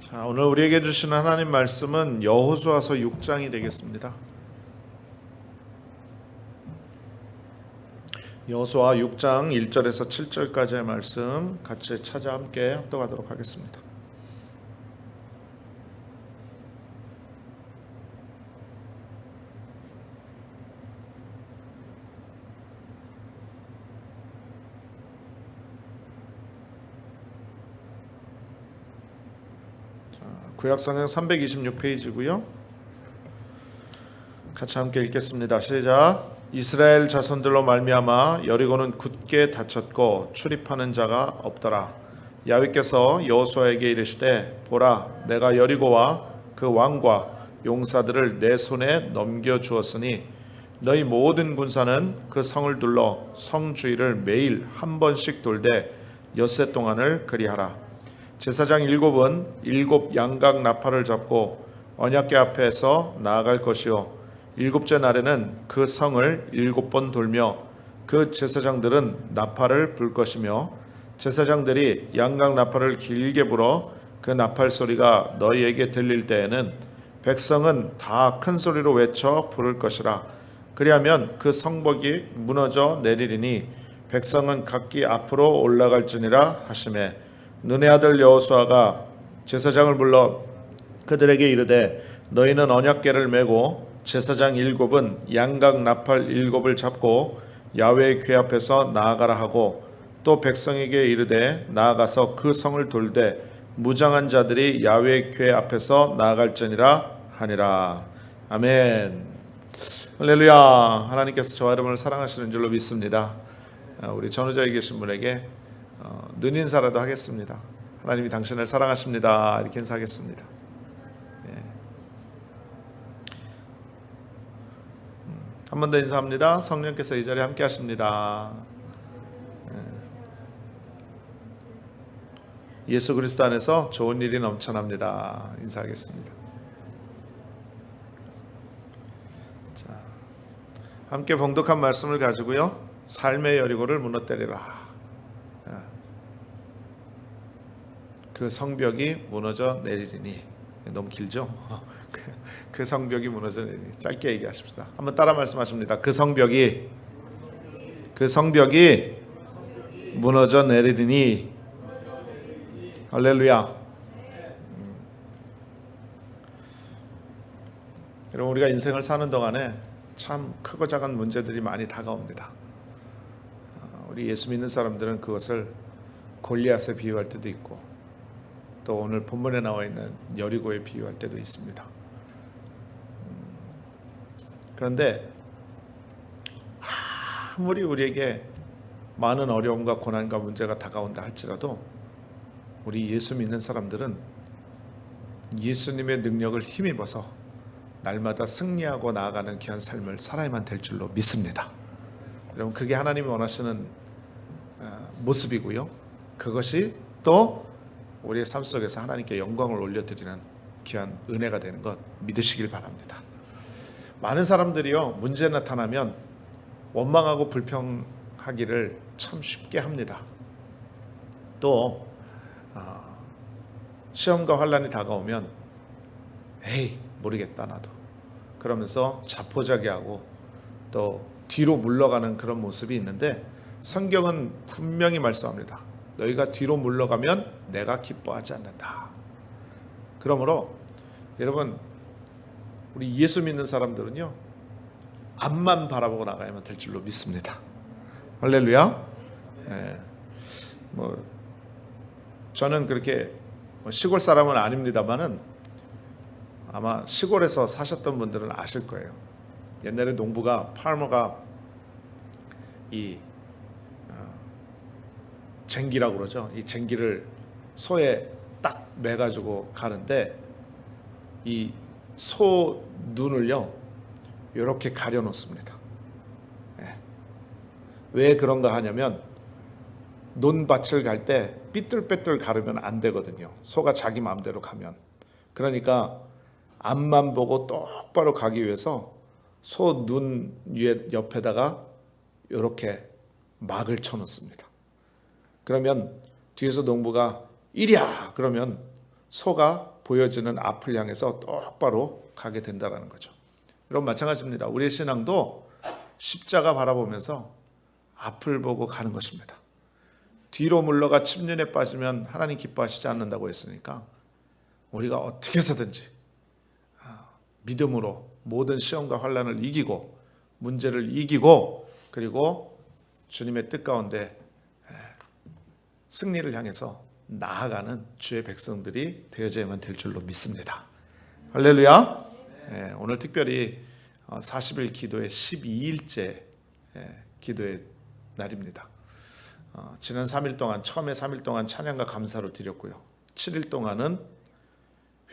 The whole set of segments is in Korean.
자, 오늘 우리에게 주시는 하나님 말씀은 여호수아서 6장이 되겠습니다. 여호수아 6장 1절에서 7절까지의 말씀 같이 찾아 함께 합독하도록 하겠습니다. 구약성경 326페이지고요. 같이 함께 읽겠습니다. 시작. 이스라엘 자손들로 말미암아 여리고는 굳게 닫혔고 출입하는 자가 없더라. 야훼께서 여호수아에게 이르시되 보라, 내가 여리고와 그 왕과 용사들을 내 손에 넘겨 주었으니 너희 모든 군사는 그 성을 둘러 성 주위를 매일 한 번씩 돌되 엿새 동안을 그리하라. 제사장 7은 7 양각 나팔을 잡고 언약궤 앞에서 나아갈 것이요 7째 날에는 그 성을 7번 돌며 그 제사장들은 나팔을 불 것이며 제사장들이 양각 나팔을 길게 불어 그 나팔 소리가 너희에게 들릴 때에는 백성은 다 큰 소리로 외쳐 부를 것이라. 그리하면 그 성벽이 무너져 내리리니 백성은 각기 앞으로 올라갈지니라 하시매 눈의 아들 여호수아가 제사장을 불러 그들에게 이르되 너희는 언약궤를 메고 제사장 7은 양각 나팔 7을 잡고 야훼의 궤 앞에서 나아가라 하고 또 백성에게 이르되 나아가서 그 성을 돌되 무장한 자들이 야훼의 궤 앞에서 나아갈지니라 하니라. 아멘. 할렐루야. 하나님께서 저와 여러분을 사랑하시는 줄로 믿습니다. 우리 전후자에 계신 분에게 눈인사라도 하겠습니다. 하나님이 당신을 사랑하십니다. 이렇게 인사하겠습니다. 한 번 더 인사합니다. 성령께서 이 자리에 함께 하십니다. 예수 그리스도 안에서 좋은 일이 넘쳐납니다. 인사하겠습니다. 자, 함께 봉독한 말씀을 가지고요, 삶의 여리고를 무너뜨리라. 그 성벽이 무너져 내리리니. 너무 길죠? 그 성벽이 무너져 내리니. 짧게 얘기하십시다. 한번 따라 말씀하십니다. 그 성벽이 무너져 내리리니. 할렐루야. 여러분, 우리가 인생을 사는 동안에 참 크고 작은 문제들이 많이 다가옵니다. 우리 예수 믿는 사람들은 그것을 골리앗에 비유할 때도 있고 또 오늘 본문에 나와 있는 여리고에 비유할 때도 있습니다. 그런데 아무리 우리에게 많은 어려움과 고난과 문제가 다가온다 할지라도 우리 예수 믿는 사람들은 예수님의 능력을 힘입어서 날마다 승리하고 나아가는 귀한 삶을 살아야만 될 줄로 믿습니다. 여러분, 그게 하나님이 원하시는 모습이고요. 그것이 또 우리의 삶 속에서 하나님께 영광을 올려드리는 귀한 은혜가 되는 것 믿으시길 바랍니다. 많은 사람들이요, 문제 나타나면 원망하고 불평하기를 참 쉽게 합니다. 또 시험과 환난이 다가오면 에이 모르겠다 나도 그러면서 자포자기하고 또 뒤로 물러가는 그런 모습이 있는데, 성경은 분명히 말씀합니다. 너희가 뒤로 물러가면 내가 기뻐하지 않는다. 그러므로 여러분, 우리 예수 믿는 사람들은요, 앞만 바라보고 나가야만 될 줄로 믿습니다. 할렐루야. 저는 그렇게 시골 사람은 아닙니다만은 아마 시골에서 사셨던 분들은 아실 거예요. 옛날에 농부가 파머가 이 쟁기라고 그러죠. 이 쟁기를 소에 딱 매가지고 가는데 이 소 눈을요 이렇게 가려 놓습니다. 왜 그런가 하냐면 논밭을 갈 때 삐뚤빼뚤 가르면 안 되거든요. 소가 자기 마음대로 가면. 그러니까 앞만 보고 똑바로 가기 위해서 소 눈 위에 옆에다가 이렇게 막을 쳐놓습니다. 그러면 뒤에서 농부가 이리야 그러면 소가 보여지는 앞을 향해서 똑바로 가게 된다는 거죠. 여러분 마찬가지입니다. 우리의 신앙도 십자가 바라보면서 앞을 보고 가는 것입니다. 뒤로 물러가 침륜에 빠지면 하나님 기뻐하시지 않는다고 했으니까 우리가 어떻게 해서든지 믿음으로 모든 시험과 환난을 이기고 문제를 이기고 그리고 주님의 뜻 가운데 승리를 향해서 나아가는 주의 백성들이 되어져야만 될 줄로 믿습니다. 할렐루야. 오늘 특별히 40일 기도의 12일째 기도의 날입니다. 지난 3일 동안 처음에 3일 동안 찬양과 감사로 드렸고요. 7일 동안은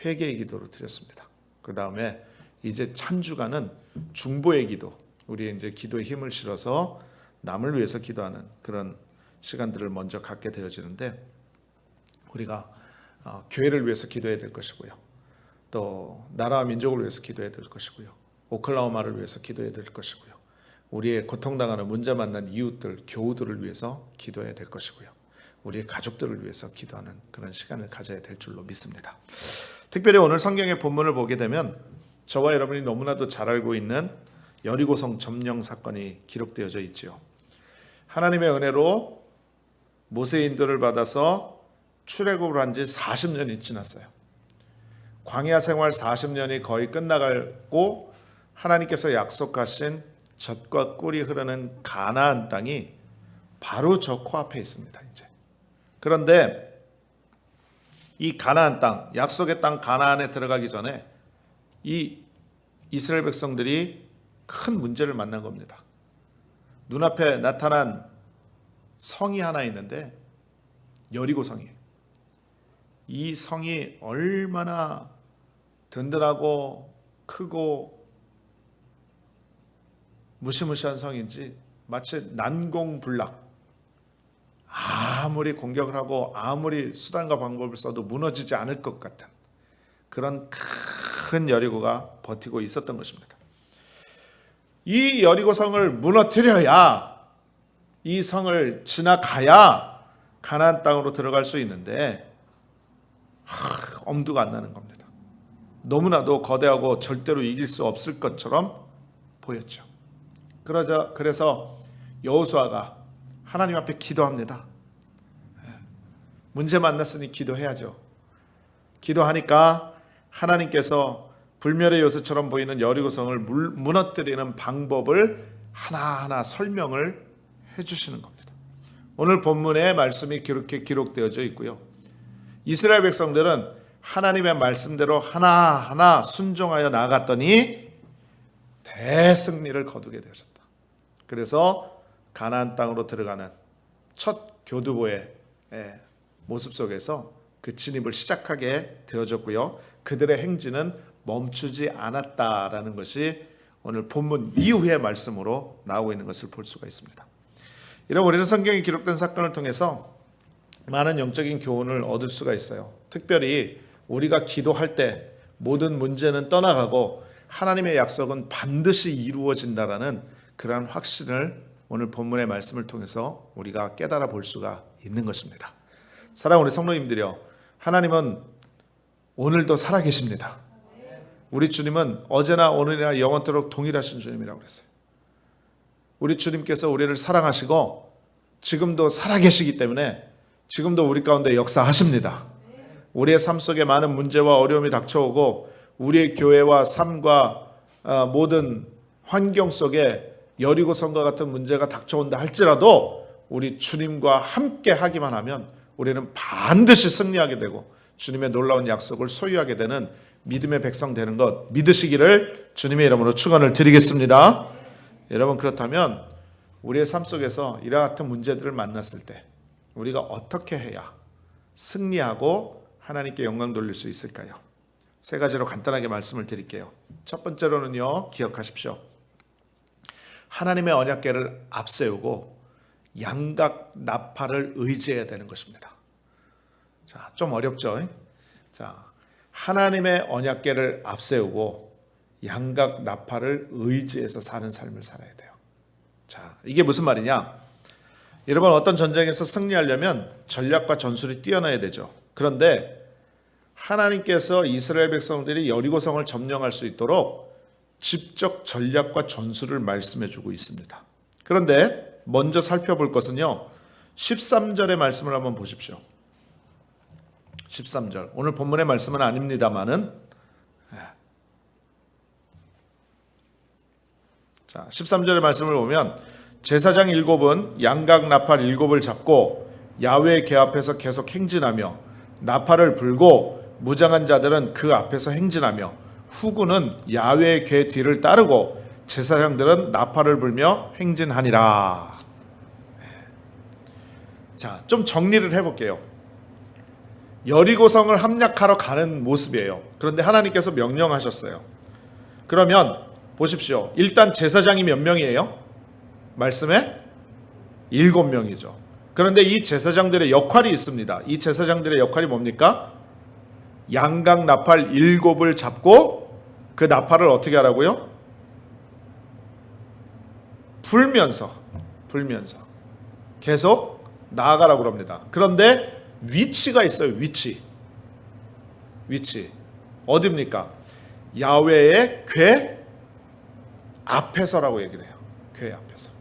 회개의 기도로 드렸습니다. 그 다음에 이제 한 주간은 중보의 기도, 우리의 이제 기도에 힘을 실어서 남을 위해서 기도하는 그런 시간들을 먼저 갖게 되어지는데 우리가 교회를 위해서 기도해야 될 것이고요. 또 나라와 민족을 위해서 기도해야 될 것이고요. 오클라호마를 위해서 기도해야 될 것이고요. 우리의 고통당하는 문제 만난 이웃들, 교우들을 위해서 기도해야 될 것이고요. 우리의 가족들을 위해서 기도하는 그런 시간을 가져야 될 줄로 믿습니다. 특별히 오늘 성경의 본문을 보게 되면 저와 여러분이 너무나도 잘 알고 있는 여리고성 점령 사건이 기록되어져 있지요. 하나님의 은혜로 모세의 인도를 받아서 출애굽을 한 지 40년이 지났어요. 광야 생활 40년이 거의 끝나가고 하나님께서 약속하신 젖과 꿀이 흐르는 가나안 땅이 바로 저 코앞에 있습니다. 이제 그런데 이 가나안 땅, 약속의 땅 가나안에 들어가기 전에 이 이스라엘 백성들이 큰 문제를 만난 겁니다. 눈앞에 나타난 성이 하나 있는데 여리고성이에요. 이 성이 얼마나 든든하고 크고 무시무시한 성인지 마치 난공불락, 아무리 공격을 하고 아무리 수단과 방법을 써도 무너지지 않을 것 같은 그런 큰 여리고가 버티고 있었던 것입니다. 이 여리고성을 무너뜨려야, 이 성을 지나가야 가나안 땅으로 들어갈 수 있는데 엄두가 안 나는 겁니다. 너무나도 거대하고 절대로 이길 수 없을 것처럼 보였죠. 그래서 여호수아가 하나님 앞에 기도합니다. 문제 만났으니 기도해야죠. 기도하니까 하나님께서 불멸의 요새처럼 보이는 여리고성을 무너뜨리는 방법을 하나하나 설명을 해주시는 겁니다. 오늘 본문에 말씀이 그렇게 기록되어져 있고요. 이스라엘 백성들은 하나님의 말씀대로 하나하나 순종하여 나아갔더니 대승리를 거두게 되었다. 그래서 가나안 땅으로 들어가는 첫 교두보의 모습 속에서 그 진입을 시작하게 되어졌고요. 그들의 행진은 멈추지 않았다라는 것이 오늘 본문 이후의 말씀으로 나오고 있는 것을 볼 수가 있습니다. 이런 우리는 성경에 기록된 사건을 통해서 많은 영적인 교훈을 얻을 수가 있어요. 특별히 우리가 기도할 때 모든 문제는 떠나가고 하나님의 약속은 반드시 이루어진다라는 그러한 확신을 오늘 본문의 말씀을 통해서 우리가 깨달아 볼 수가 있는 것입니다. 사랑하는 우리 성도님들이요, 하나님은 오늘도 살아계십니다. 우리 주님은 어제나 오늘이나 영원토록 동일하신 주님이라고 그랬어요. 우리 주님께서 우리를 사랑하시고 지금도 살아계시기 때문에 지금도 우리 가운데 역사하십니다. 우리의 삶 속에 많은 문제와 어려움이 닥쳐오고 우리의 교회와 삶과 모든 환경 속에 여리고성과 같은 문제가 닥쳐온다 할지라도 우리 주님과 함께 하기만 하면 우리는 반드시 승리하게 되고 주님의 놀라운 약속을 소유하게 되는 믿음의 백성 되는 것 믿으시기를 주님의 이름으로 축원을 드리겠습니다. 여러분, 그렇다면 우리의 삶 속에서 이와 같은 문제들을 만났을 때 우리가 어떻게 해야 승리하고 하나님께 영광 돌릴 수 있을까요? 세 가지로 간단하게 말씀을 드릴게요. 첫 번째로는요, 기억하십시오. 하나님의 언약궤를 앞세우고 양각 나팔을 의지해야 되는 것입니다. 자, 좀 어렵죠? 자, 하나님의 언약궤를 앞세우고 양각 나팔을 의지해서 사는 삶을 살아야 돼요. 자, 이게 무슨 말이냐? 여러분, 어떤 전쟁에서 승리하려면 전략과 전술이 뛰어나야 되죠. 그런데 하나님께서 이스라엘 백성들이 여리고성을 점령할 수 있도록 직접 전략과 전술을 말씀해 주고 있습니다. 그런데 먼저 살펴볼 것은요, 13절의 말씀을 한번 보십시오. 13절. 오늘 본문의 말씀은 아닙니다만은, 자, 13절의 말씀을 보면 제사장 7은 양각 나팔 7을 잡고 야훼의 궤 앞에서 계속 행진하며 나팔을 불고 무장한 자들은 그 앞에서 행진하며 후군은 야훼의 궤 뒤를 따르고 제사장들은 나팔을 불며 행진하니라. 자, 좀 정리를 해볼게요. 여리고성을 함락하러 가는 모습이에요. 그런데 하나님께서 명령하셨어요. 그러면 보십시오. 일단 제사장이 몇 명이에요? 말씀에 7명이죠. 그런데 이 제사장들의 역할이 있습니다. 이 제사장들의 역할이 뭡니까? 양각 나팔 7을 잡고 그 나팔을 어떻게 하라고요? 불면서 계속 나아가라고 합니다. 그런데 위치가 있어요. 위치 어디입니까? 야훼의 궤 앞에서라고 얘기를 해요. 궤 앞에서.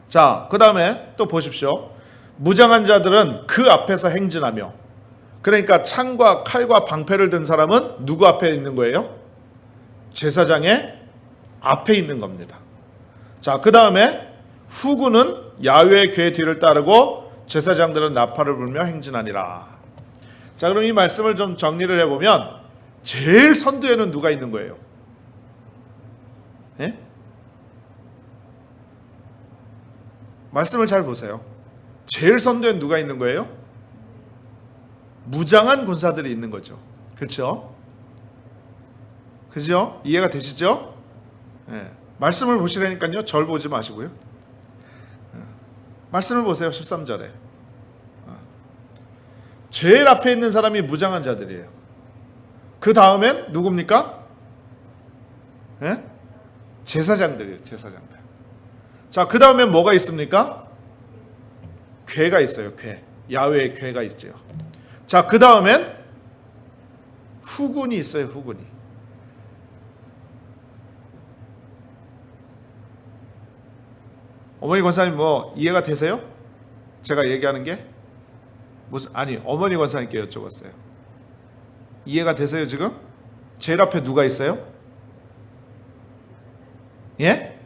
자, 그 다음에 또 보십시오. 무장한 자들은 그 앞에서 행진하며, 그러니까 창과 칼과 방패를 든 사람은 누구 앞에 있는 거예요? 제사장의 앞에 있는 겁니다. 자, 그 다음에 후군은 야훼의 궤 뒤를 따르고 제사장들은 나팔을 불며 행진하니라. 자, 그럼 이 말씀을 좀 정리를 해보면 제일 선두에는 누가 있는 거예요? 예? 말씀을 잘 보세요. 제일 선두엔 누가 있는 거예요? 무장한 군사들이 있는 거죠. 그렇죠? 그죠? 이해가 되시죠? 예. 말씀을 보시라니까요. 절 보지 마시고요. 예. 말씀을 보세요. 13절에. 제일 앞에 있는 사람이 무장한 자들이에요. 그 다음엔 누굽니까? 예? 제사장들이에요. 제사장들. 자, 그 다음엔 뭐가 있습니까? 궤가 있어요. 궤. 야훼의 궤가 있죠. 자, 그 다음엔 후군이 있어요. 후군이. 어머니 권사님 뭐 이해가 되세요? 제가 얘기하는 게? 아니, 어머니 권사님께 여쭤봤어요. 이해가 되세요 지금? 제일 앞에 누가 있어요? 예?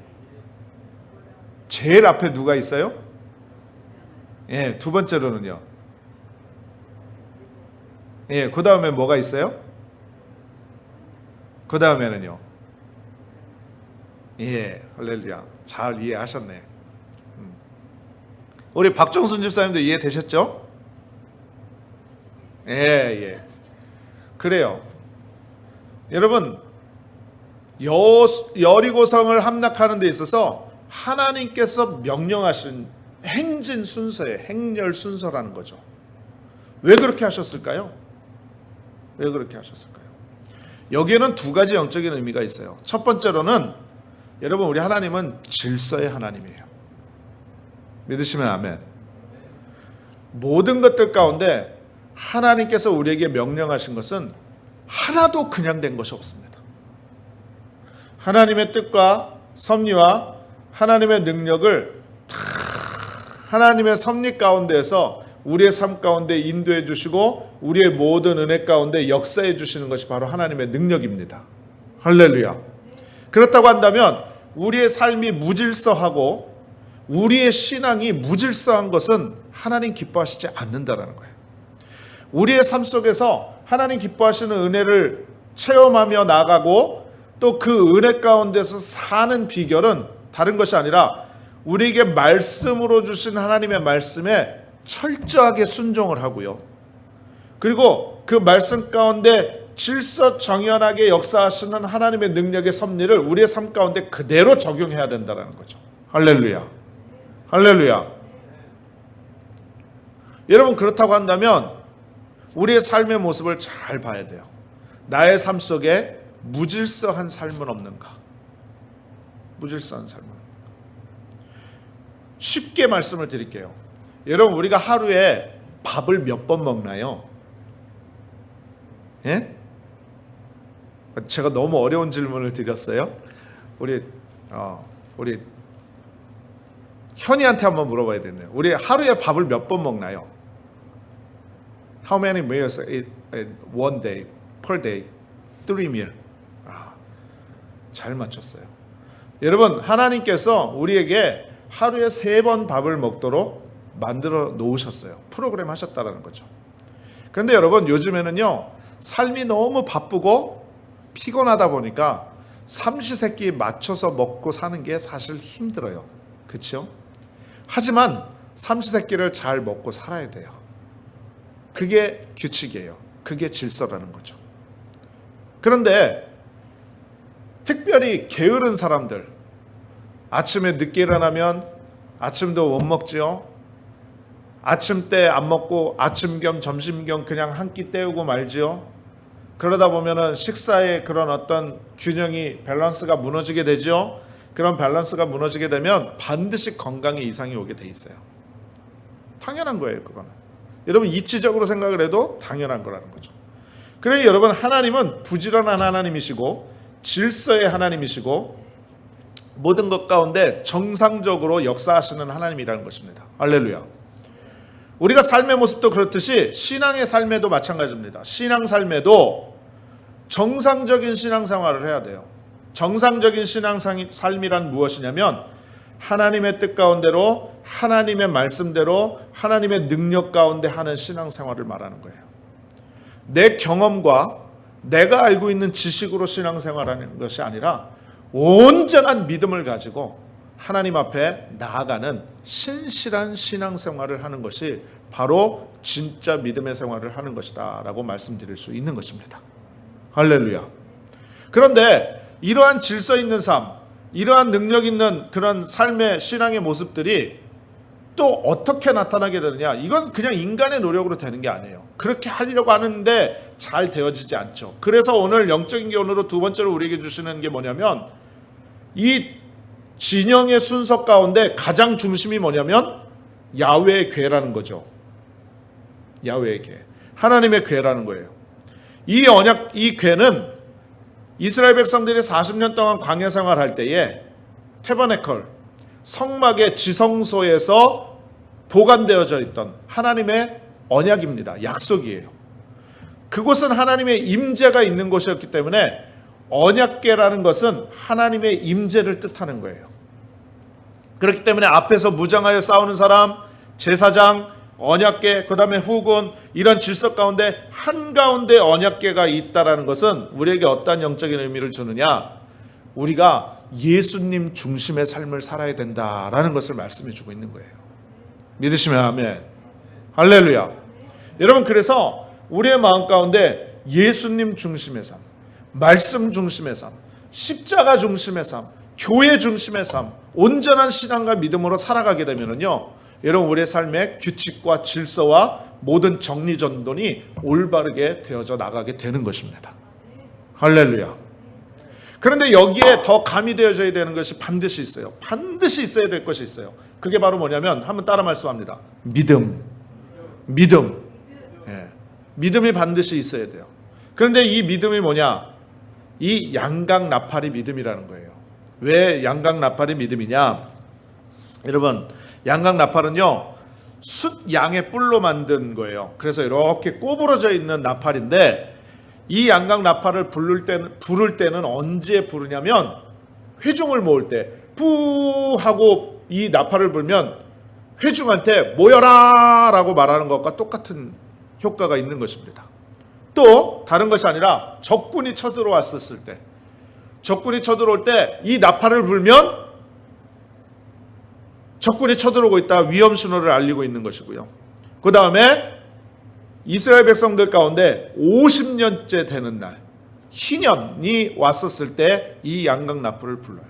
제일 앞에 누가 있어요? 예, 두 번째로는요. 예, 그 다음에 뭐가 있어요? 그 다음에는요. 예, 할렐루야. 잘 이해하셨네. 우리 박정순 집사님도 이해되셨죠? 예. 그래요. 여러분, 여리고성을 함락하는 데 있어서 하나님께서 명령하신 행진 순서예요. 행렬 순서라는 거죠. 왜 그렇게 하셨을까요? 왜 그렇게 하셨을까요? 여기에는 두 가지 영적인 의미가 있어요. 첫 번째로는 여러분, 우리 하나님은 질서의 하나님이에요. 믿으시면 아멘. 모든 것들 가운데 하나님께서 우리에게 명령하신 것은 하나도 그냥 된 것이 없습니다. 하나님의 뜻과 섭리와 하나님의 능력을 다 하나님의 섭리 가운데에서 우리의 삶 가운데 인도해 주시고 우리의 모든 은혜 가운데 역사해 주시는 것이 바로 하나님의 능력입니다. 할렐루야. 그렇다고 한다면 우리의 삶이 무질서하고 우리의 신앙이 무질서한 것은 하나님 기뻐하시지 않는다라는 거예요. 우리의 삶 속에서 하나님 기뻐하시는 은혜를 체험하며 나가고 또 그 은혜 가운데서 사는 비결은 다른 것이 아니라 우리에게 말씀으로 주신 하나님의 말씀에 철저하게 순종을 하고요. 그리고 그 말씀 가운데 질서정연하게 역사하시는 하나님의 능력의 섭리를 우리의 삶 가운데 그대로 적용해야 된다는 거죠. 할렐루야. 할렐루야. 여러분, 그렇다고 한다면 우리의 삶의 모습을 잘 봐야 돼요. 나의 삶 속에 무질서한 삶은 없는가? 무질서한 삶은. 쉽게 말씀을 드릴게요. 여러분, 우리가 하루에 밥을 몇 번 먹나요? 예? 제가 너무 어려운 질문을 드렸어요. 우리 현이한테 한번 물어봐야 되네요. 우리 하루에 밥을 몇 번 먹나요? How many meals one day per day? 3 meal. 잘 맞췄어요. 여러분, 하나님께서 우리에게 하루에 3번 밥을 먹도록 만들어 놓으셨어요. 프로그램 하셨다라는 거죠. 그런데 여러분, 요즘에는요, 삶이 너무 바쁘고 피곤하다 보니까 삼시세끼 맞춰서 먹고 사는 게 사실 힘들어요. 그렇죠? 하지만 삼시세끼를 잘 먹고 살아야 돼요. 그게 규칙이에요. 그게 질서라는 거죠. 그런데 특별히 게으른 사람들, 아침에 늦게 일어나면 아침도 못 먹지요. 아침 때 안 먹고 아침 겸 점심 겸 그냥 한 끼 때우고 말지요. 그러다 보면은 식사의 그런 어떤 균형이 밸런스가 무너지게 되죠. 그런 밸런스가 무너지게 되면 반드시 건강에 이상이 오게 돼 있어요. 당연한 거예요, 그거는. 여러분, 이치적으로 생각을 해도 당연한 거라는 거죠. 그래서 여러분, 하나님은 부지런한 하나님이시고 질서의 하나님이시고 모든 것 가운데 정상적으로 역사하시는 하나님이라는 것입니다. 할렐루야. 우리가 삶의 모습도 그렇듯이 신앙의 삶에도 마찬가지입니다. 신앙 삶에도 정상적인 신앙생활을 해야 돼요. 정상적인 신앙삶이란 무엇이냐면 하나님의 뜻 가운데로, 하나님의 말씀대로, 하나님의 능력 가운데 하는 신앙생활을 말하는 거예요. 내 경험과 내가 알고 있는 지식으로 신앙생활하는 것이 아니라 온전한 믿음을 가지고 하나님 앞에 나아가는 신실한 신앙생활을 하는 것이 바로 진짜 믿음의 생활을 하는 것이다 라고 말씀드릴 수 있는 것입니다. 할렐루야. 그런데 이러한 질서 있는 삶, 이러한 능력 있는 그런 삶의 신앙의 모습들이 또 어떻게 나타나게 되느냐, 이건 그냥 인간의 노력으로 되는 게 아니에요. 그렇게 하려고 하는데 잘 되어지지 않죠. 그래서 오늘 영적인 교훈으로 두 번째로 우리에게 주시는 게 뭐냐면, 이 진영의 순서 가운데 가장 중심이 뭐냐면 야훼의 궤라는 거죠. 야훼의 궤, 하나님의 궤라는 거예요. 이 언약, 이 궤는 이스라엘 백성들이 40년 동안 광야 생활할 때에 태버네컬, 성막의 지성소에서 보관되어져 있던 하나님의 언약입니다. 약속이에요. 그곳은 하나님의 임재가 있는 곳이었기 때문에 언약궤라는 것은 하나님의 임재를 뜻하는 거예요. 그렇기 때문에 앞에서 무장하여 싸우는 사람, 제사장, 언약궤, 그 다음에 후군, 이런 질서 가운데 한가운데 언약궤가 있다라는 것은 우리에게 어떠한 영적인 의미를 주느냐, 우리가 예수님 중심의 삶을 살아야 된다라는 것을 말씀해 주고 있는 거예요. 믿으시면 아멘. 할렐루야. 여러분, 그래서 우리의 마음 가운데 예수님 중심의 삶, 말씀 중심의 삶, 십자가 중심의 삶, 교회 중심의 삶, 온전한 신앙과 믿음으로 살아가게 되면요, 여러분, 우리의 삶의 규칙과 질서와 모든 정리전돈이 올바르게 되어져 나가게 되는 것입니다. 할렐루야. 그런데 여기에 더 가미되어져야 되는 것이 반드시 있어요. 반드시 있어야 될 것이 있어요. 그게 바로 뭐냐면, 한번 따라 말씀합니다. 믿음. 예. 믿음이 반드시 있어야 돼요. 그런데 이 믿음이 뭐냐? 이 양강나팔이 믿음이라는 거예요. 왜 양강나팔이 믿음이냐? 여러분, 양강나팔은요, 숫 양의 뿔로 만든 거예요. 그래서 이렇게 꼬부러져 있는 나팔인데, 이 양강나팔을 부를 때는 언제 부르냐면 회중을 모을 때 푸 하고 이 나팔을 불면 회중한테 모여라 라고 말하는 것과 똑같은 효과가 있는 것입니다. 또 다른 것이 아니라 적군이 쳐들어왔었을 때, 적군이 쳐들어올 때 이 나팔을 불면 적군이 쳐들어오고 있다, 위험 신호를 알리고 있는 것이고요. 그 다음에 이스라엘 백성들 가운데 50년째 되는 날, 희년이 왔었을 때 이 양강나팔을 불러요.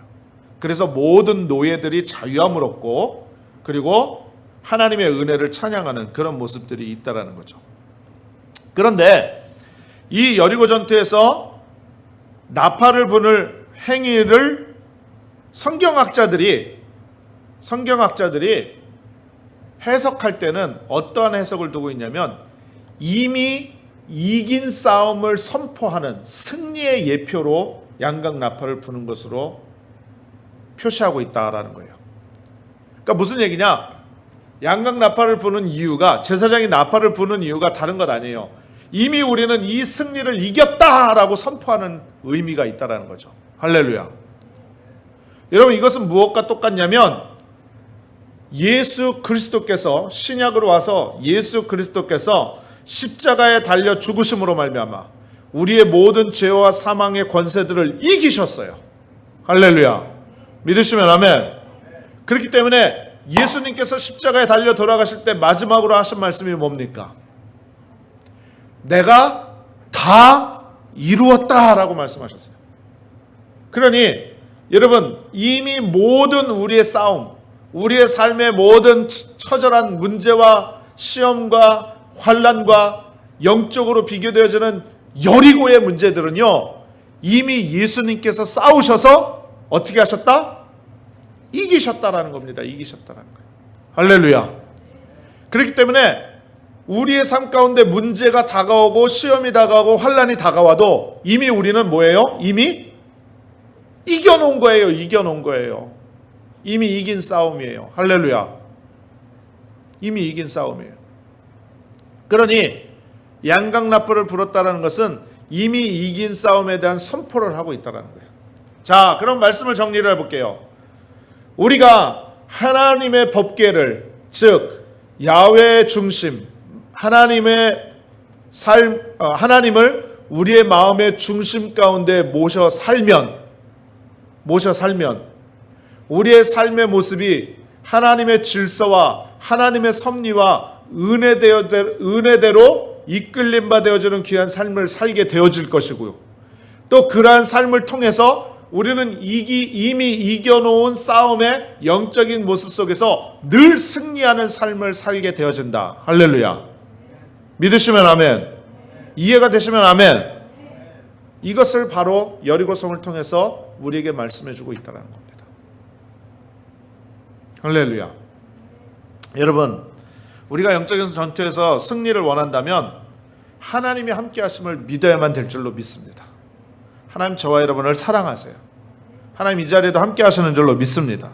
그래서 모든 노예들이 자유함을 얻고, 그리고 하나님의 은혜를 찬양하는 그런 모습들이 있다라는 거죠. 그런데 이 여리고 전투에서 나팔을 부는 행위를 성경학자들이 해석할 때는 어떠한 해석을 두고 있냐면, 이미 이긴 싸움을 선포하는 승리의 예표로 양각 나팔을 부는 것으로 표시하고 있다라는 거예요. 그러니까 무슨 얘기냐? 양각 나팔을 부는 이유가, 제사장이 나팔을 부는 이유가 다른 것 아니에요. 이미 우리는 이 승리를 이겼다라고 선포하는 의미가 있다라는 거죠. 할렐루야. 여러분, 이것은 무엇과 똑같냐면 예수 그리스도께서, 신약으로 와서 예수 그리스도께서 십자가에 달려 죽으심으로 말미암아 우리의 모든 죄와 사망의 권세들을 이기셨어요. 할렐루야. 믿으시면 아멘. 그렇기 때문에 예수님께서 십자가에 달려 돌아가실 때 마지막으로 하신 말씀이 뭡니까? 내가 다 이루었다라고 말씀하셨어요. 그러니 여러분, 이미 모든 우리의 싸움, 우리의 삶의 모든 처절한 문제와 시험과 환난과 영적으로 비교되어지는 여리고의 문제들은요, 이미 예수님께서 싸우셔서 어떻게 하셨다? 이기셨다라는 겁니다. 이기셨다라는 거예요. 할렐루야. 그렇기 때문에 우리의 삶 가운데 문제가 다가오고 시험이 다가오고 환난이 다가와도 이미 우리는 뭐예요? 이미 이겨놓은 거예요. 이겨놓은 거예요. 이미 이긴 싸움이에요. 할렐루야. 이미 이긴 싸움이에요. 그러니 양각 나팔을 불었다는 것은 이미 이긴 싸움에 대한 선포를 하고 있다는 거예요. 자, 그럼 말씀을 정리를 해볼게요. 우리가 하나님의 법궤를, 즉 야훼의 중심, 하나님의 삶, 하나님을 우리의 마음의 중심 가운데 모셔 살면 우리의 삶의 모습이 하나님의 질서와 하나님의 섭리와 은혜대로 이끌림 바 되어지는 귀한 삶을 살게 되어질 것이고요. 또 그러한 삶을 통해서 우리는 이미 이겨놓은 싸움의 영적인 모습 속에서 늘 승리하는 삶을 살게 되어진다. 할렐루야. 믿으시면 아멘. 이해가 되시면 아멘. 이것을 바로 여리고성을 통해서 우리에게 말씀해주고 있다는 겁니다. 할렐루야. 여러분, 우리가 영적인 전투에서 승리를 원한다면 하나님이 함께 하심을 믿어야만 될 줄로 믿습니다. 하나님, 저와 여러분을 사랑하세요. 하나님, 이 자리에도 함께 하시는 줄로 믿습니다.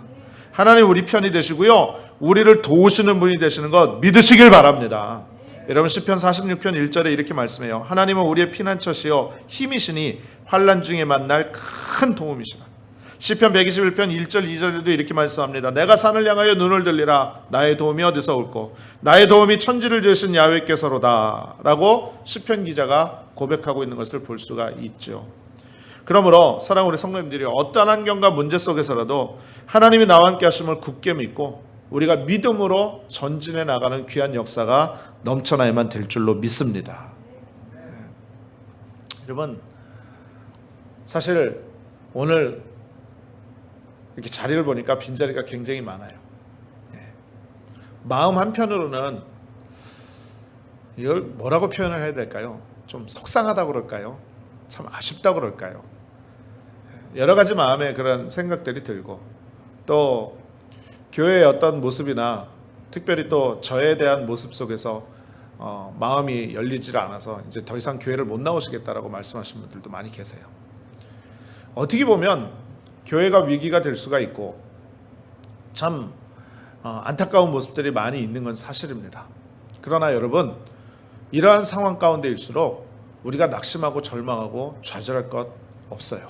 하나님, 우리 편이 되시고요, 우리를 도우시는 분이 되시는 것 믿으시길 바랍니다. 여러분, 시편 46편 1절에 이렇게 말씀해요. 하나님은 우리의 피난처시요 힘이시니 환난 중에 만날 큰 도움이시라. 시편 121편 1절 2절에도 이렇게 말씀합니다. 내가 산을 향하여 눈을 들리라. 나의 도움이 어디서 올꼬? 나의 도움이 천지를 지으신 야훼께서로다. 라고 시편 기자가 고백하고 있는 것을 볼 수가 있죠. 그러므로 사랑하는 우리 성도님들이 어떠한 환경과 문제 속에서라도 하나님이 나와 함께 하심을 굳게 믿고 우리가 믿음으로 전진해 나가는 귀한 역사가 넘쳐나야만 될 줄로 믿습니다. 여러분, 사실 오늘 이렇게 자리를 보니까 빈자리가 굉장히 많아요. 마음 한편으로는 이걸 뭐라고 표현을 해야 될까요? 좀 속상하다고 그럴까요? 참 아쉽다고 그럴까요? 여러 가지 마음의 그런 생각들이 들고, 또 교회의 어떤 모습이나 특별히 또 저에 대한 모습 속에서 마음이 열리질 않아서 이제 더 이상 교회를 못 나오시겠다라고 말씀하시는 분들도 많이 계세요. 어떻게 보면 교회가 위기가 될 수가 있고 참 안타까운 모습들이 많이 있는 건 사실입니다. 그러나 여러분, 이러한 상황 가운데일수록 우리가 낙심하고 절망하고 좌절할 것 없어요.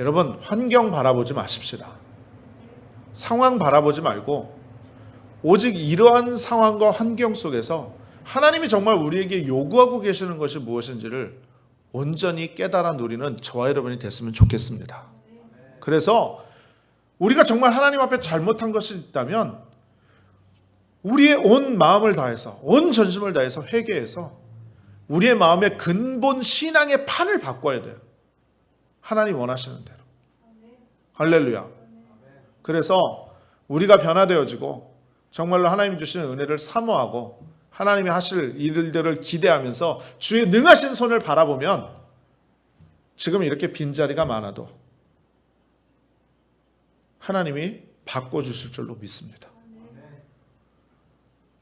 여러분, 환경 바라보지 마십시다. 상황 바라보지 말고 오직 이러한 상황과 환경 속에서 하나님이 정말 우리에게 요구하고 계시는 것이 무엇인지를 온전히 깨달아 누리는 저와 여러분이 됐으면 좋겠습니다. 그래서 우리가 정말 하나님 앞에 잘못한 것이 있다면 우리의 온 마음을 다해서, 온 전심을 다해서 회개해서 우리의 마음의 근본 신앙의 판을 바꿔야 돼요. 하나님 원하시는 대로. 할렐루야. 그래서 우리가 변화되어지고 정말로 하나님 주시는 은혜를 사모하고 하나님이 하실 일들을 기대하면서 주의 능하신 손을 바라보면 지금 이렇게 빈자리가 많아도 하나님이 바꿔주실 줄로 믿습니다.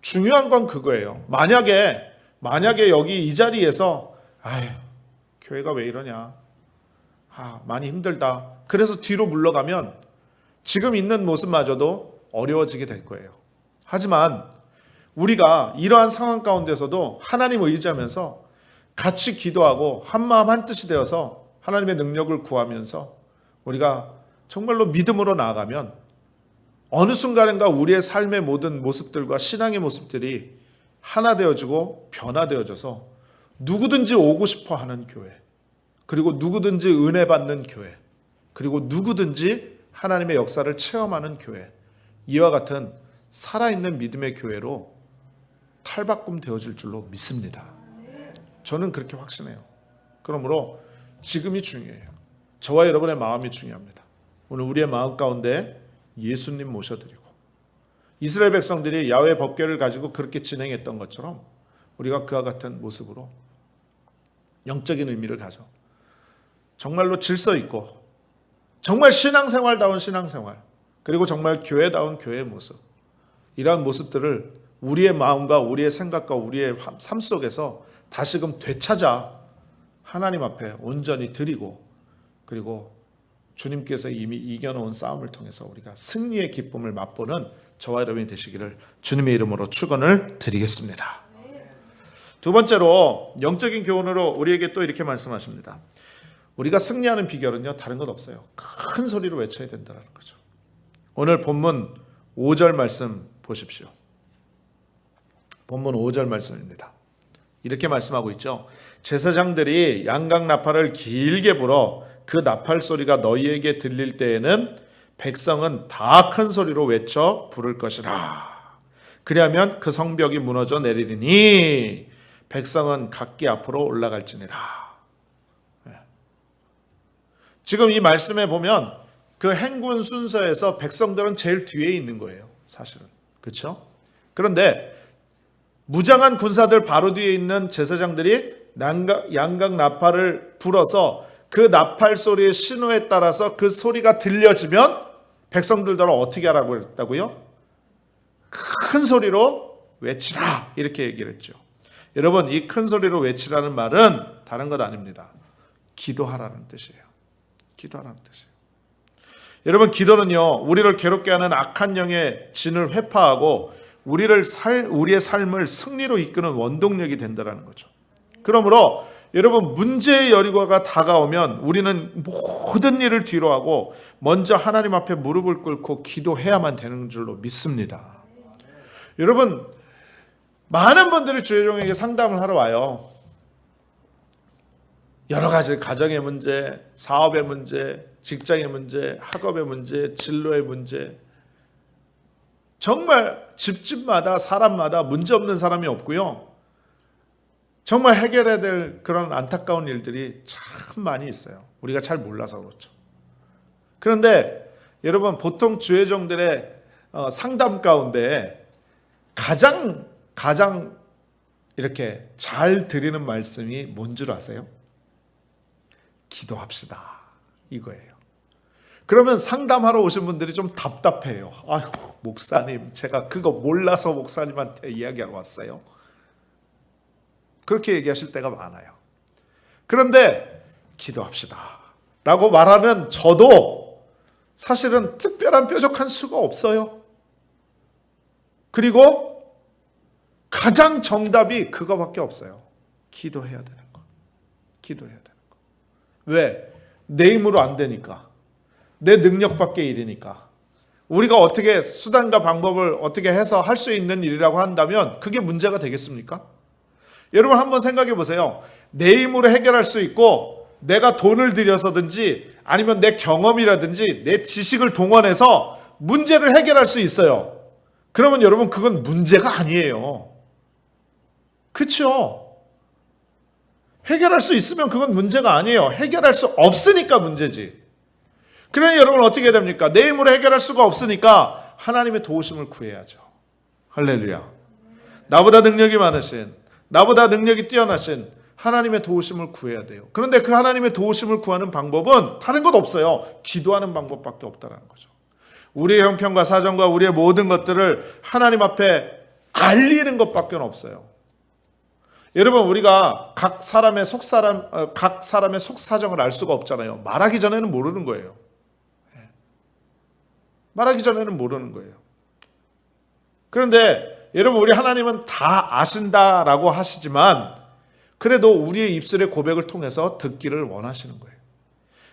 중요한 건 그거예요. 만약에 만약에 여기 이 자리에서 아유, 교회가 왜 이러냐, 많이 힘들다, 그래서 뒤로 물러가면 지금 있는 모습마저도 어려워지게 될 거예요. 하지만 우리가 이러한 상황 가운데서도 하나님 의지하면서 같이 기도하고 한마음 한뜻이 되어서 하나님의 능력을 구하면서 우리가 정말로 믿음으로 나아가면 어느 순간인가 우리의 삶의 모든 모습들과 신앙의 모습들이 하나 되어지고 변화되어져서 누구든지 오고 싶어 하는 교회, 그리고 누구든지 은혜 받는 교회, 그리고 누구든지 하나님의 역사를 체험하는 교회, 이와 같은 살아있는 믿음의 교회로 탈바꿈 되어질 줄로 믿습니다. 저는 그렇게 확신해요. 그러므로 지금이 중요해요. 저와 여러분의 마음이 중요합니다. 오늘 우리의 마음 가운데 예수님 모셔드리고 이스라엘 백성들이 야훼 법궤를 가지고 그렇게 진행했던 것처럼 우리가 그와 같은 모습으로 영적인 의미를 가져 정말로 질서 있고 정말 신앙생활다운 신앙생활, 그리고 정말 교회다운 교회의 모습, 이러한 모습들을 우리의 마음과 우리의 생각과 우리의 삶 속에서 다시금 되찾아 하나님 앞에 온전히 드리고, 그리고 주님께서 이미 이겨놓은 싸움을 통해서 우리가 승리의 기쁨을 맛보는 저와 여러분이 되시기를 주님의 이름으로 축원을 드리겠습니다. 두 번째로 영적인 교훈으로 우리에게 또 이렇게 말씀하십니다. 우리가 승리하는 비결은요, 다른 것 없어요. 큰 소리로 외쳐야 된다는 거죠. 오늘 본문 5절 말씀 보십시오. 본문 5절 말씀입니다. 이렇게 말씀하고 있죠. 제사장들이 양각 나팔을 길게 불어 그 나팔 소리가 너희에게 들릴 때에는 백성은 다 큰 소리로 외쳐 부를 것이라. 그리하면 그 성벽이 무너져 내리리니 백성은 각기 앞으로 올라갈지니라. 지금 이 말씀에 보면 그 행군 순서에서 백성들은 제일 뒤에 있는 거예요. 사실은. 그렇죠? 그런데 무장한 군사들 바로 뒤에 있는 제사장들이 양각 나팔을 불어서 그 나팔 소리의 신호에 따라서 그 소리가 들려지면 백성들더러 어떻게 하라고 했다고요? 큰 소리로 외치라, 이렇게 얘기를 했죠. 여러분, 이 큰 소리로 외치라는 말은 다른 것 아닙니다. 기도하라는 뜻이에요. 기도하라는 뜻이에요. 여러분, 기도는요, 우리를 괴롭게 하는 악한 영의 진을 회파하고 우리의 삶을 승리로 이끄는 원동력이 된다는 거죠. 그러므로 여러분, 문제의 여리고가 다가오면 우리는 모든 일을 뒤로하고 먼저 하나님 앞에 무릎을 꿇고 기도해야만 되는 줄로 믿습니다. 여러분, 많은 분들이 주의종에게 상담을 하러 와요. 여러 가지 가정의 문제, 사업의 문제, 직장의 문제, 학업의 문제, 진로의 문제, 정말 집집마다 사람마다 문제 없는 사람이 없고요. 정말 해결해야 될 그런 안타까운 일들이 참 많이 있어요. 우리가 잘 몰라서 그렇죠. 그런데 여러분, 보통 주의종들의 상담 가운데 가장 이렇게 잘 드리는 말씀이 뭔 줄 아세요? 기도합시다, 이거예요. 그러면 상담하러 오신 분들이 좀 답답해요. 아유, 목사님, 제가 그거 몰라서 목사님한테 이야기하러 왔어요. 그렇게 얘기하실 때가 많아요. 그런데 기도합시다 라고 말하는 저도 사실은 특별한 뾰족한 수가 없어요. 그리고 가장 정답이 그거밖에 없어요. 기도해야 되는 거. 기도해야 되는 거. 왜? 내 힘으로 안 되니까. 내 능력 밖의 일이니까. 우리가 어떻게 수단과 방법을 어떻게 해서 할 수 있는 일이라고 한다면 그게 문제가 되겠습니까? 여러분, 한번 생각해 보세요. 내 힘으로 해결할 수 있고 내가 돈을 들여서든지 아니면 내 경험이라든지 내 지식을 동원해서 문제를 해결할 수 있어요. 그러면 여러분, 그건 문제가 아니에요. 그렇죠? 해결할 수 있으면 그건 문제가 아니에요. 해결할 수 없으니까 문제지. 그러니 여러분, 어떻게 해야 됩니까? 내 힘으로 해결할 수가 없으니까 하나님의 도우심을 구해야죠. 할렐루야. 나보다 능력이 많으신, 나보다 능력이 뛰어나신 하나님의 도우심을 구해야 돼요. 그런데 그 하나님의 도우심을 구하는 방법은 다른 것 없어요. 기도하는 방법밖에 없다는 거죠. 우리의 형편과 사정과 우리의 모든 것들을 하나님 앞에 알리는 것밖에 없어요. 여러분, 우리가 각 사람의 속사정을 알 수가 없잖아요. 말하기 전에는 모르는 거예요. 말하기 전에는 모르는 거예요. 그런데 여러분, 우리 하나님은 다 아신다라고 하시지만 그래도 우리의 입술의 고백을 통해서 듣기를 원하시는 거예요.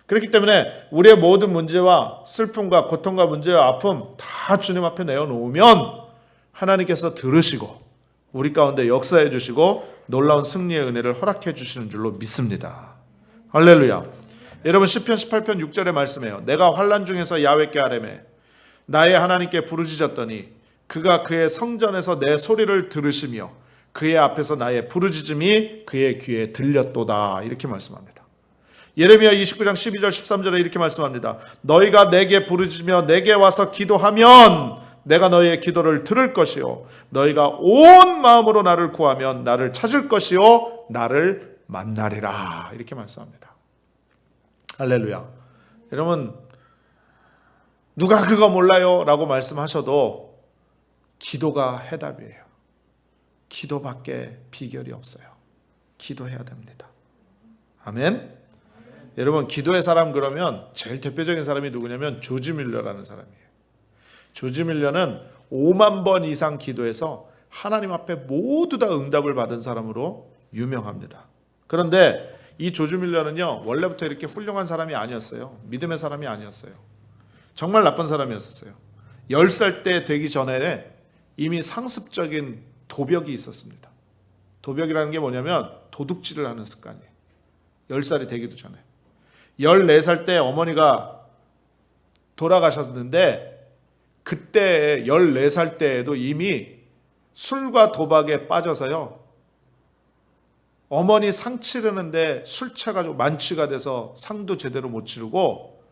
그렇기 때문에 우리의 모든 문제와 슬픔과 고통과 문제와 아픔 다 주님 앞에 내어놓으면 하나님께서 들으시고 우리 가운데 역사해 주시고 놀라운 승리의 은혜를 허락해 주시는 줄로 믿습니다. 할렐루야. 여러분, 시편 18편 6절의 말씀이에요. 내가 환난 중에서 야훼께 아뢰매 나의 하나님께 부르짖었더니 그가 그의 성전에서 내 소리를 들으시며 그의 앞에서 나의 부르짖음이 그의 귀에 들렸도다. 이렇게 말씀합니다. 예레미야 29장 12절 13절에 이렇게 말씀합니다. 너희가 내게 부르짖으며 내게 와서 기도하면 내가 너희의 기도를 들을 것이요 너희가 온 마음으로 나를 구하면 나를 찾을 것이요 나를 만나리라. 이렇게 말씀합니다. 할렐루야. 여러분, 누가 그거 몰라요? 라고 말씀하셔도 기도가 해답이에요. 기도밖에 비결이 없어요. 기도해야 됩니다. 아멘. 여러분, 기도의 사람 그러면 제일 대표적인 사람이 누구냐면 조지 밀러라는 사람이에요. 조지 밀러는 5만 번 이상 기도해서 하나님 앞에 모두 다 응답을 받은 사람으로 유명합니다. 그런데 이 조지 밀러는요, 원래부터 이렇게 훌륭한 사람이 아니었어요. 믿음의 사람이 아니었어요. 정말 나쁜 사람이었어요. 10살 때 되기 전에 이미 상습적인 도벽이 있었습니다. 도벽이라는 게 뭐냐면 도둑질을 하는 습관이에요. 10살이 되기도 전에. 14살 때 어머니가 돌아가셨는데 그때 14살 때에도 이미 술과 도박에 빠져서요. 어머니 상 치르는데 술 취해가지고 만취가 돼서 상도 제대로 못 치르고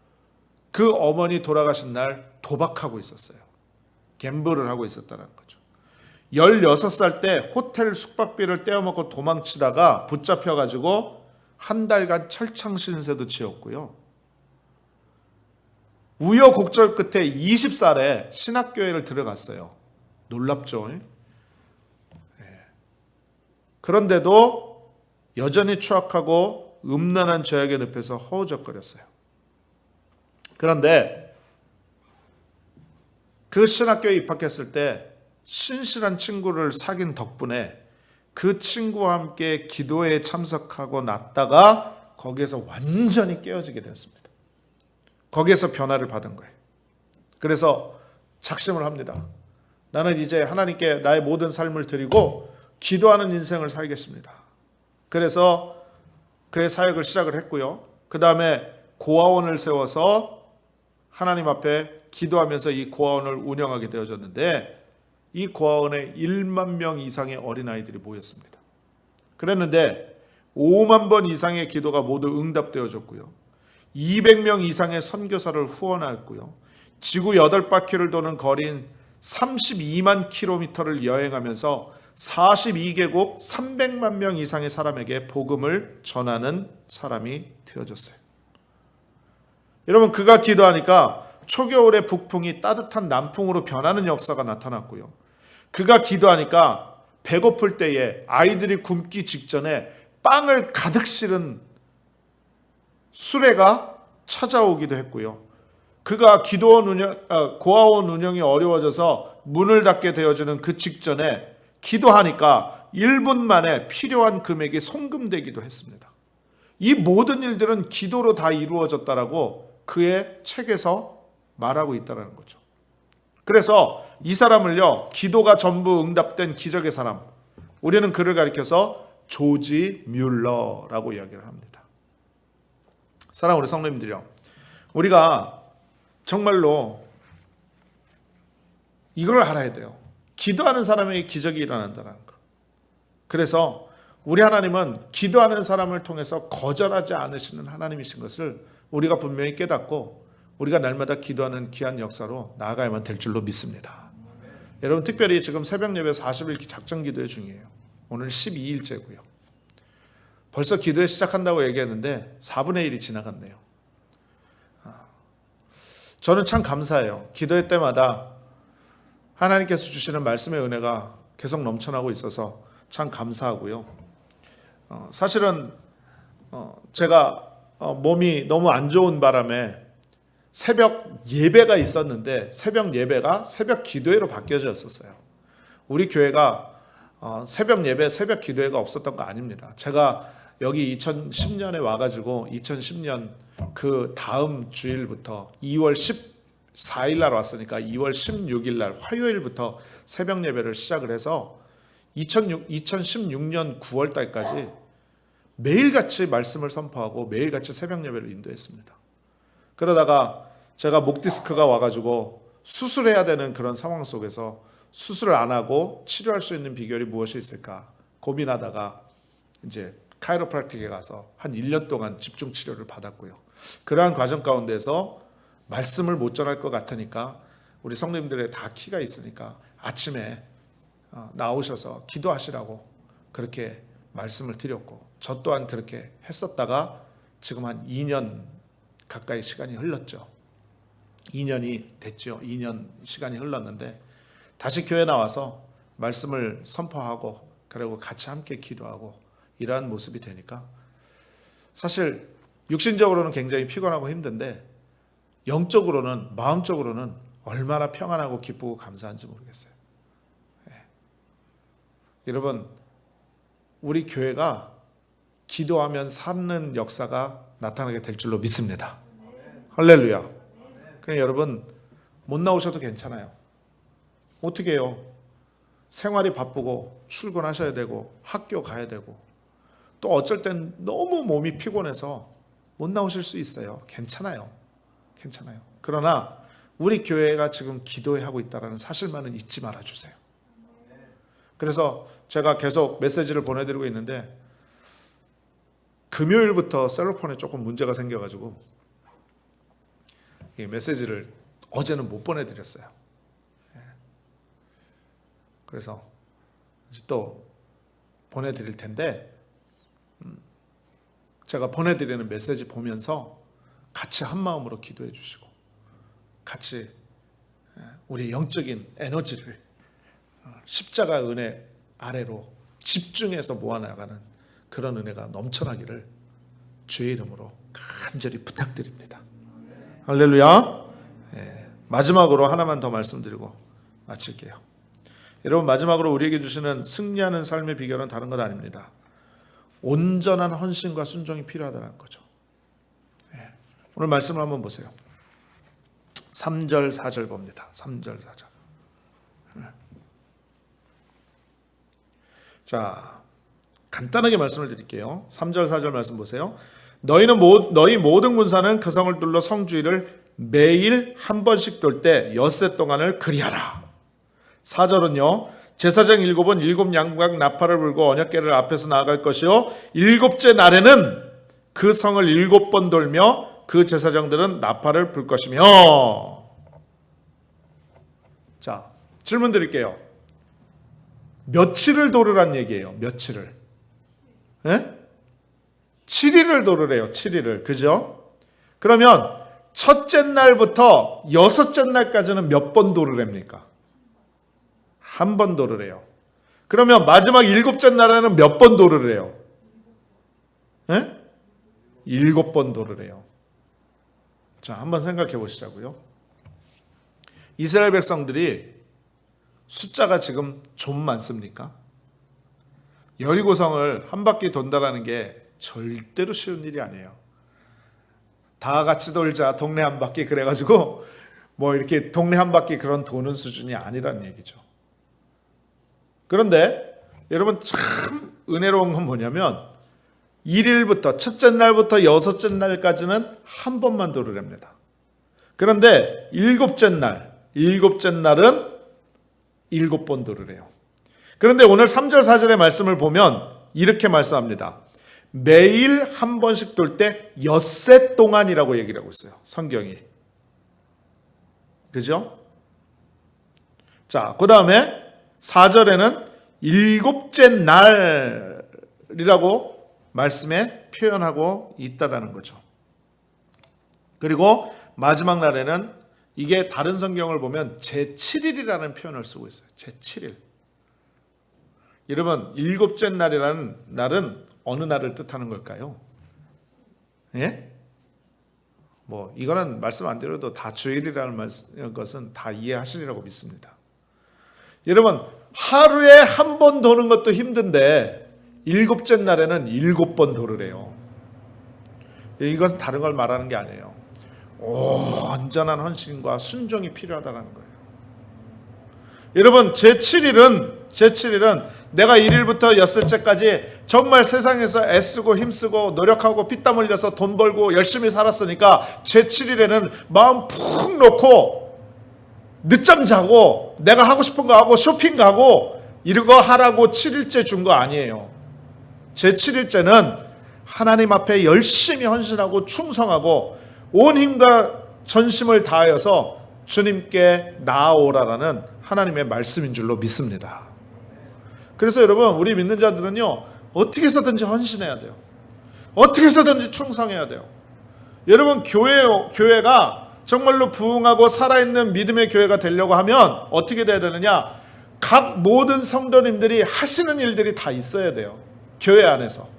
그 어머니 돌아가신 날 도박하고 있었어요. 갬블을 하고 있었다는 거죠. 16살 때 호텔 숙박비를 떼어먹고 도망치다가 붙잡혀가지고 한 달간 철창 신세도 지었고요. 우여곡절 끝에 20살에 신학교회를 들어갔어요. 놀랍죠? 그런데도 여전히 추악하고 음란한 죄악의 늪에서 허우적거렸어요. 그런데 그 신학교에 입학했을 때 신실한 친구를 사귄 덕분에 그 친구와 함께 기도회에 참석하고 났다가 거기에서 완전히 깨어지게 됐습니다. 거기에서 변화를 받은 거예요. 그래서 작심을 합니다. 나는 이제 하나님께 나의 모든 삶을 드리고 기도하는 인생을 살겠습니다. 그래서 그의 사역을 시작을 했고요. 그 다음에 고아원을 세워서 하나님 앞에 기도하면서 이 고아원을 운영하게 되어졌는데 이 고아원에 1만 명 이상의 어린아이들이 모였습니다. 그랬는데 5만 번 이상의 기도가 모두 응답되어졌고요. 200명 이상의 선교사를 후원하였고요. 지구 8바퀴를 도는 거리인 32만 킬로미터를 여행하면서 42개국 300만 명 이상의 사람에게 복음을 전하는 사람이 되어졌어요. 여러분, 그가 기도하니까 초겨울의 북풍이 따뜻한 남풍으로 변하는 역사가 나타났고요. 그가 기도하니까 배고플 때에 아이들이 굶기 직전에 빵을 가득 실은 수레가 찾아오기도 했고요. 그가 고아원 운영이 어려워져서 문을 닫게 되어지는 그 직전에 기도하니까 1분 만에 필요한 금액이 송금되기도 했습니다. 이 모든 일들은 기도로 다 이루어졌다라고 그의 책에서 말하고 있다는 거죠. 그래서 이 사람을요, 기도가 전부 응답된 기적의 사람, 우리는 그를 가리켜서 조지 뮬러라고 이야기를 합니다. 사랑하는 우리 성도님들이요, 우리가 정말로 이걸 알아야 돼요. 기도하는 사람에게 기적이 일어난다는 거. 그래서 우리 하나님은 기도하는 사람을 통해서 거절하지 않으시는 하나님이신 것을 우리가 분명히 깨닫고 우리가 날마다 기도하는 귀한 역사로 나아가야만 될 줄로 믿습니다. 여러분, 특별히 지금 새벽 예배 40일 작정 기도회 중이에요. 오늘 12일째고요. 벌써 기도회 시작한다고 얘기했는데 4분의 1이 지나갔네요. 저는 참 감사해요. 기도회 때마다 하나님께서 주시는 말씀의 은혜가 계속 넘쳐나고 있어서 참 감사하고요. 사실은 제가 몸이 너무 안 좋은 바람에 새벽 예배가 있었는데 새벽 예배가 새벽 기도회로 바뀌어졌었어요. 우리 교회가 새벽 예배, 새벽 기도회가 없었던 거 아닙니다. 제가 여기 2010년에 와가지고 2010년 그 다음 주일부터 2월 14일 날 왔으니까 2월 16일 날 화요일부터 새벽 예배를 시작을 해서 2016년 9월 달까지 매일같이 말씀을 선포하고 매일같이 새벽 예배를 인도했습니다. 그러다가 제가 목 디스크가 와가지고 수술해야 되는 그런 상황 속에서 수술을 안 하고 치료할 수 있는 비결이 무엇이 있을까 고민하다가 이제 카이로프랙틱에 가서 한 1년 동안 집중 치료를 받았고요. 그러한 과정 가운데서 말씀을 못 전할 것 같으니까 우리 성도님들의 다 키가 있으니까 아침에 나오셔서 기도하시라고 그렇게 말씀을 드렸고 저 또한 그렇게 했었다가 지금 한 2년 가까이 시간이 흘렀죠. 2년이 됐죠. 2년 시간이 흘렀는데 다시 교회 나와서 말씀을 선포하고 그리고 같이 함께 기도하고 이러한 모습이 되니까 사실 육신적으로는 굉장히 피곤하고 힘든데 영적으로는 마음적으로는 얼마나 평안하고 기쁘고 감사한지 모르겠어요. 여러분 우리 교회가 기도하면 사는 역사가 나타나게 될 줄로 믿습니다. 할렐루야. 그냥 여러분 못 나오셔도 괜찮아요. 어떻게 해요? 생활이 바쁘고 출근하셔야 되고 학교 가야 되고 또 어쩔 땐 너무 몸이 피곤해서 못 나오실 수 있어요. 괜찮아요. 괜찮아요. 그러나 우리 교회가 지금 기도하고 있다는 사실만은 잊지 말아주세요. 그래서 제가 계속 메시지를 보내드리고 있는데 금요일부터 셀로폰에 조금 문제가 생겨가지고 이 메시지를 어제는 못 보내드렸어요. 그래서 이제 또 보내드릴 텐데 제가 보내드리는 메시지 보면서 같이 한 마음으로 기도해 주시고 같이 우리 영적인 에너지를 십자가 은혜 아래로 집중해서 모아나가는 그런 은혜가 넘쳐나기를 주의 이름으로 간절히 부탁드립니다. 할렐루야. 마지막으로 하나만 더 말씀드리고 마칠게요. 여러분 마지막으로 우리에게 주시는 승리하는 삶의 비결은 다른 것 아닙니다. 온전한 헌신과 순종이 필요하다는 거죠. 오늘 말씀을 한번 보세요. 3절 4절 봅니다. 3절 4절. 자, 간단하게 말씀을 드릴게요. 3절 4절 말씀 보세요. 너희 모든 군사는 그 성을 둘러 성주의를 매일 한 번씩 돌 때 엿새 동안을 그리하라. 4절은요. 제사장 7은 7 양각 나팔을 불고 언약궤를 앞에서 나아갈 것이요 7째 날에는 그 성을 7번 돌며 그 제사장들은 나팔을 불 것이며. 자, 질문 드릴게요. 며칠을 도르란 얘기예요. 며칠을. 7일을 도르래요. 7일을. 그죠? 그러면 첫째 날부터 여섯째 날까지는 몇 번 도르랍니까? 한 번 도르래요. 그러면 마지막 7째 날에는 몇 번 도르래요? 7번 도르래요. 자, 한번 생각해 보시자고요. 이스라엘 백성들이 숫자가 지금 좀 많습니까? 여리고성을 한 바퀴 돈다라는 게 절대로 쉬운 일이 아니에요. 다 같이 돌자 동네 한 바퀴 그래가지고 뭐 이렇게 동네 한 바퀴 그런 도는 수준이 아니라는 얘기죠. 그런데 여러분 참 은혜로운 건 뭐냐면 1일부터 첫째 날부터 여섯째 날까지는 한 번만 도르랍니다. 그런데 일곱째 날은 7번 도르래요. 그런데 오늘 3절 4절의 말씀을 보면 이렇게 말씀합니다. 매일 한 번씩 돌 때 엿새 동안이라고 얘기를 하고 있어요. 성경이. 그죠? 자, 그 다음에 4절에는 7째 날이라고 말씀에 표현하고 있다라는 거죠. 그리고 마지막 날에는 이게 다른 성경을 보면 제7일이라는 표현을 쓰고 있어요. 제7일. 여러분 7째 날이라는 날은 어느 날을 뜻하는 걸까요? 예? 이거는 말씀 안 드려도 다 주일이라는 것은 다 이해하시리라고 믿습니다. 여러분, 하루에 한 번 도는 것도 힘든데 7째 날에는 7번 도르래요. 이것은 다른 걸 말하는 게 아니에요. 온전한 헌신과 순종이 필요하다는 거예요. 여러분, 제7일은 내가 1일부터 엿새째까지 정말 세상에서 애쓰고 힘쓰고 노력하고 피땀 흘려서 돈 벌고 열심히 살았으니까 제7일에는 마음 푹 놓고 늦잠 자고 내가 하고 싶은 거 하고 쇼핑 가고 이거 하라고 7일째 준 거 아니에요. 제7일째는 하나님 앞에 열심히 헌신하고 충성하고 온 힘과 전심을 다하여서 주님께 나아오라라는 하나님의 말씀인 줄로 믿습니다. 그래서 여러분, 우리 믿는 자들은요, 어떻게 해서든지 헌신해야 돼요. 어떻게 해서든지 충성해야 돼요. 여러분, 교회가 정말로 부흥하고 살아있는 믿음의 교회가 되려고 하면 어떻게 돼야 되느냐? 각 모든 성도님들이 하시는 일들이 다 있어야 돼요. 교회 안에서.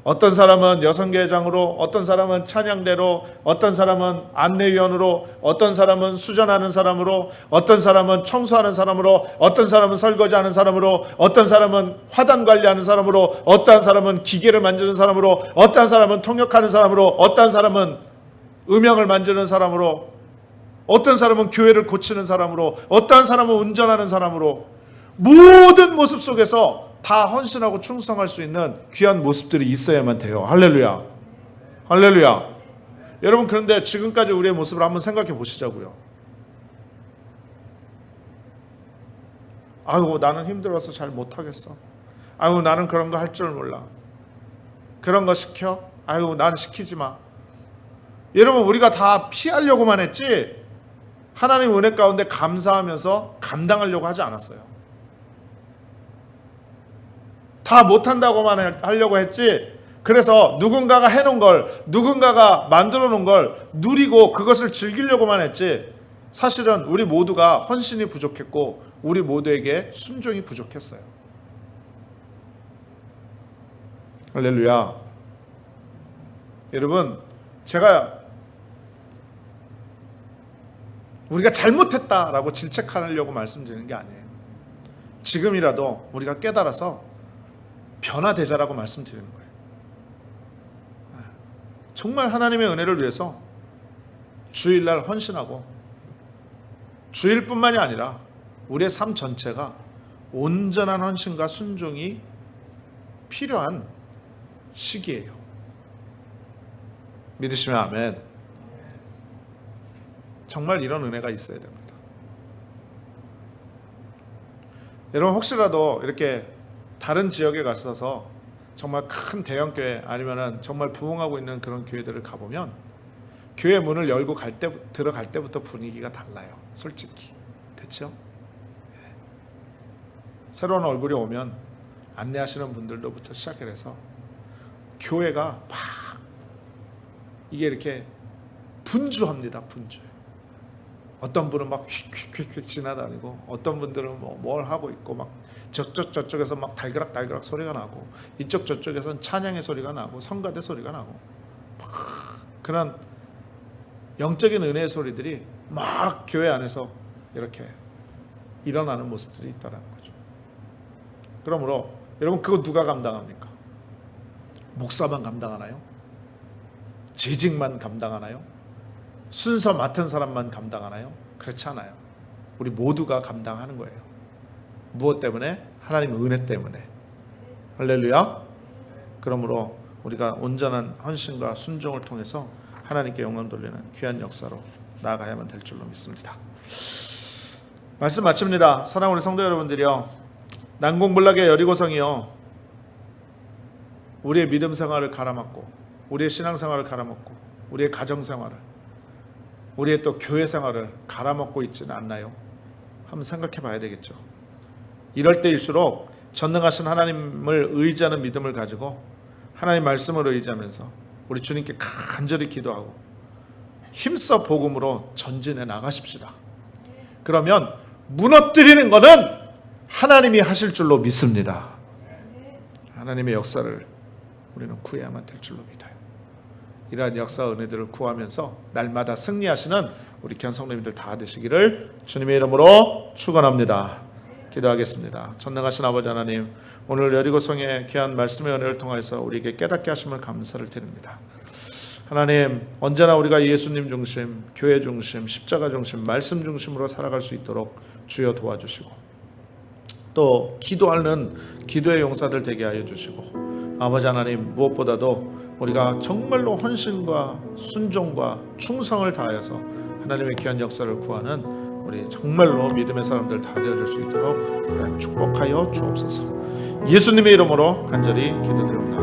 어떤 사람은 여성계장으로, 어떤 사람은 찬양대로, 어떤 사람은 안내위원으로, 어떤 사람은 수전하는 사람으로, 어떤 사람은 청소하는 사람으로, 어떤 사람은 설거지하는 사람으로, 어떤 사람은 화단 관리하는 사람으로, 어떤 사람은 기계를 만지는 사람으로, 어떤 사람은 통역하는 사람으로, 어떤 사람은 음향을 만지는 사람으로, 어떤 사람은 교회를 고치는 사람으로, 어떤 사람은 운전하는 사람으로, 모든 모습 속에서 다 헌신하고 충성할 수 있는 귀한 모습들이 있어야만 돼요. 할렐루야. 할렐루야. 여러분, 그런데 지금까지 우리의 모습을 한번 생각해 보시자고요. 아유, 나는 힘들어서 잘 못하겠어. 아유, 나는 그런 거 할 줄 몰라. 그런 거 시켜? 아유, 난 시키지 마. 여러분, 우리가 다 피하려고만 했지 하나님 은혜 가운데 감사하면서 감당하려고 하지 않았어요. 다 못한다고만 하려고 했지, 그래서 누군가가 해놓은 걸, 누군가가 만들어 놓은 걸 누리고 그것을 즐기려고만 했지, 사실은 우리 모두가 헌신이 부족했고 우리 모두에게 순종이 부족했어요. 할렐루야. 여러분, 우리가 잘못했다라고 질책하려고 말씀드리는 게 아니에요. 지금이라도 우리가 깨달아서 변화되자라고 말씀드리는 거예요. 정말 하나님의 은혜를 위해서 주일날 헌신하고, 주일뿐만이 아니라 우리의 삶 전체가 온전한 헌신과 순종이 필요한 시기예요. 믿으시면 아멘. 정말 이런 은혜가 있어야 됩니다. 여러분, 혹시라도 이렇게 다른 지역에 가셔서 정말 큰 대형교회 아니면 정말 부흥하고 있는 그런 교회들을 가보면 교회 문을 열고 들어갈 때부터 분위기가 달라요. 솔직히. 그렇죠? 새로운 얼굴이 오면 안내하시는 분들로부터 시작해서 교회가 막 이게 이렇게 분주합니다. 분주. 어떤 분은 막 휙휙휙 지나다니고, 어떤 분들은 뭘 하고 있고, 막 저쪽에서 막 달그락 소리가 나고, 저쪽에서는 찬양의 소리가 나고, 성가대 소리가 나고, 막 그런 영적인 은혜의 소리들이 막 교회 안에서 이렇게 일어나는 모습들이 있다는 거죠. 그러므로 여러분, 그거 누가 감당합니까? 목사만 감당하나요? 재직만 감당하나요? 순서 맡은 사람만 감당하나요? 그렇지 않아요. 우리 모두가 감당하는 거예요. 무엇 때문에? 하나님의 은혜 때문에. 할렐루야. 그러므로 우리가 온전한 헌신과 순종을 통해서 하나님께 영광 돌리는 귀한 역사로 나아가야만 될 줄로 믿습니다. 말씀 마칩니다. 사랑하는 우리 성도 여러분들이요, 난공불락의 여리고성이요, 우리의 믿음 생활을 갈아먹고, 우리의 신앙 생활을 갈아먹고, 우리의 가정 생활을, 우리의 또 교회 생활을 갈아먹고 있지는 않나요? 한번 생각해 봐야 되겠죠. 이럴 때일수록 전능하신 하나님을 의지하는 믿음을 가지고 하나님 말씀을 의지하면서 우리 주님께 간절히 기도하고 힘써 복음으로 전진해 나가십시다. 그러면 무너뜨리는 것은 하나님이 하실 줄로 믿습니다. 하나님의 역사를 우리는 구해야만 될 줄로 믿어요. 이러한 역사 은혜들을 구하면서 날마다 승리하시는 우리 귀한 성도님들 다 되시기를 주님의 이름으로 축원합니다. 기도하겠습니다. 전능하신 아버지 하나님, 오늘 여리고성의 귀한 말씀의 은혜를 통해서 우리에게 깨닫게 하심을 감사를 드립니다. 하나님, 언제나 우리가 예수님 중심, 교회 중심, 십자가 중심, 말씀 중심으로 살아갈 수 있도록 주여 도와주시고, 또 기도하는 기도의 용사들 되게 하여 주시고, 아버지 하나님, 무엇보다도 우리가 정말로 헌신과 순종과 충성을 다하여서 하나님의 귀한 역사를 구하는 우리 정말로 믿음의 사람들 다 되어질 수 있도록 축복하여 주옵소서. 예수님의 이름으로 간절히 기도드립니다.